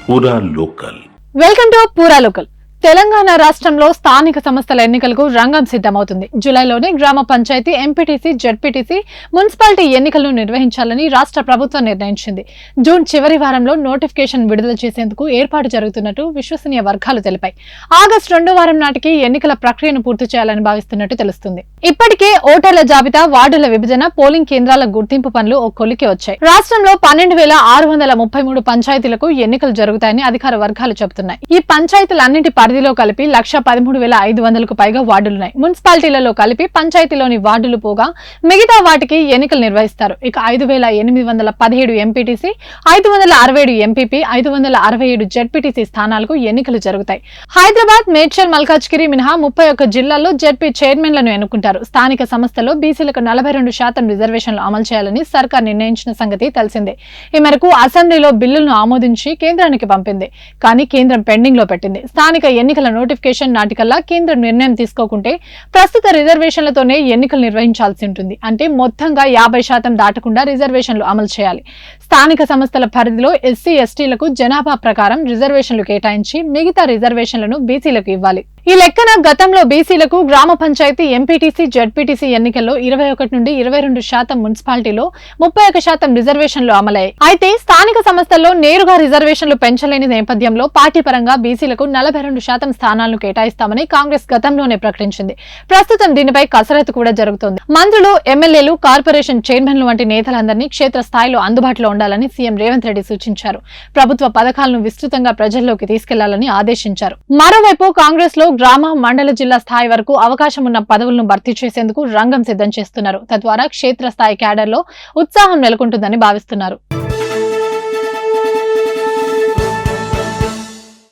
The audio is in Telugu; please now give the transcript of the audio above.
పూరా లోకల్. వెల్కమ్ టు పూరా లోకల్. తెలంగాణ రాష్ట్రంలో స్థానిక సంస్థల ఎన్నికలకు రంగం సిద్ధమవుతుంది. జూలైలోనే గ్రామ పంచాయతీ, ఎంపీటీసీ, జెడ్పీటీసీ, మున్సిపాలిటీ ఎన్నికలను నిర్వహించాలని రాష్ట్ర ప్రభుత్వం నిర్ణయించింది. జూన్ చివరి వారంలో నోటిఫికేషన్ విడుదల చేసేందుకు ఏర్పాటు జరుగుతున్నట్టు విశ్వసనీయ వర్గాలు తెలిపాయి. ఆగస్టు 2వ వారం నాటికి ఎన్నికల ప్రక్రియను పూర్తి చేయాలని భావిస్తున్నట్టు తెలుస్తుంది. ఇప్పటికే ఓటర్ల జాబితా, వార్డుల విభజన, పోలింగ్ కేంద్రాల గుర్తింపు పనులు ఓ కొలికి వచ్చాయి. రాష్ట్రంలో 12,633 పంచాయతీలకు ఎన్నికలు జరుగుతాయని అధికార వర్గాలు చెబుతున్నాయి. ఈ పంచాయతీలన్నింటి పరిధిలో కలిపి 1,13,500కు పైగా వార్డులున్నాయి. మున్సిపాలిటీలలో కలిపి పంచాయతీలోని వార్డులు పోగా మిగతా వాటికి ఎన్నికలు నిర్వహిస్తారు. ఇక 5,817 ఎంపీటీసీ, 567 ఎంపీపీ, 567 జెడ్పీటీసీ స్థానాలకు ఎన్నికలు జరుగుతాయి. హైదరాబాద్, మేడ్చల్, మల్కాజ్గిరి మినహా 31 జిల్లాల్లో జెడ్పీ చైర్మన్లను ఎన్నుకుంటారు. స్థానిక సంస్థల్లో బీసీలకు 42% రిజర్వేషన్లు అమలు చేయాలని సర్కార్ నిర్ణయించిన సంగతి తెలిసిందే. ఈ మేరకు అసెంబ్లీలో బిల్లులను ఆమోదించి కేంద్రానికి పంపింది. కానీ కేంద్రం పెండింగ్ లో పెట్టింది. స్థానిక ఎన్నికల నోటిఫికేషన్ నాటికల్లా కేంద్రం నిర్ణయం తీసుకోకుంటే ప్రస్తుత రిజర్వేషన్లతోనే ఎన్నికలు నిర్వహించాల్సి ఉంటుంది. అంటే మొత్తంగా 50% దాటకుండా రిజర్వేషన్లు అమలు చేయాలి. స్థానిక సంస్థల పరిధిలో ఎస్సీ, ఎస్టీలకు జనాభా ప్రకారం రిజర్వేషన్లు కేటాయించి మిగతా రిజర్వేషన్లను బీసీలకు ఇవ్వాలి. ఈ లెక్కన గతంలో బీసీలకు గ్రామ పంచాయతీ, ఎంపీటీసీ, జెడ్పీటీసీ ఎన్నికల్లో 21 నుండి 22%, మున్సిపాలిటీలో 31% రిజర్వేషన్లు అమలయ్యాయి. అయితే స్థానిక సంస్థల్లో నేరుగా రిజర్వేషన్లు పెంచలేని నేపథ్యంలో పార్టీ పరంగా బీసీలకు 42% స్థానాలను కేటాయిస్తామని కాంగ్రెస్ గతంలోనే ప్రకటించింది. ప్రస్తుతం దీనిపై కసరత్తు కూడా జరుగుతోంది. మంత్రులు, ఎమ్మెల్యేలు, కార్పొరేషన్ చైర్మన్లు వంటి నేతలందరినీ క్షేత్రస్థాయిలో అందుబాటులో ఉండాలని సీఎం రేవంత్ రెడ్డి సూచించారు. ప్రభుత్వ పథకాలను విస్తృతంగా ప్రజల్లోకి తీసుకెళ్లాలని ఆదేశించారు. మరోవైపు కాంగ్రెస్ లో గ్రామ, మండల, జిల్లా స్థాయి వరకు అవకాశం ఉన్న పదవులను భర్తీ చేసేందుకు రంగం సిద్ధం చేస్తున్నారు. తద్వారా క్షేత్రస్థాయి క్యాడర్లో ఉత్సాహం నెలకొంటుందని భావిస్తున్నారు.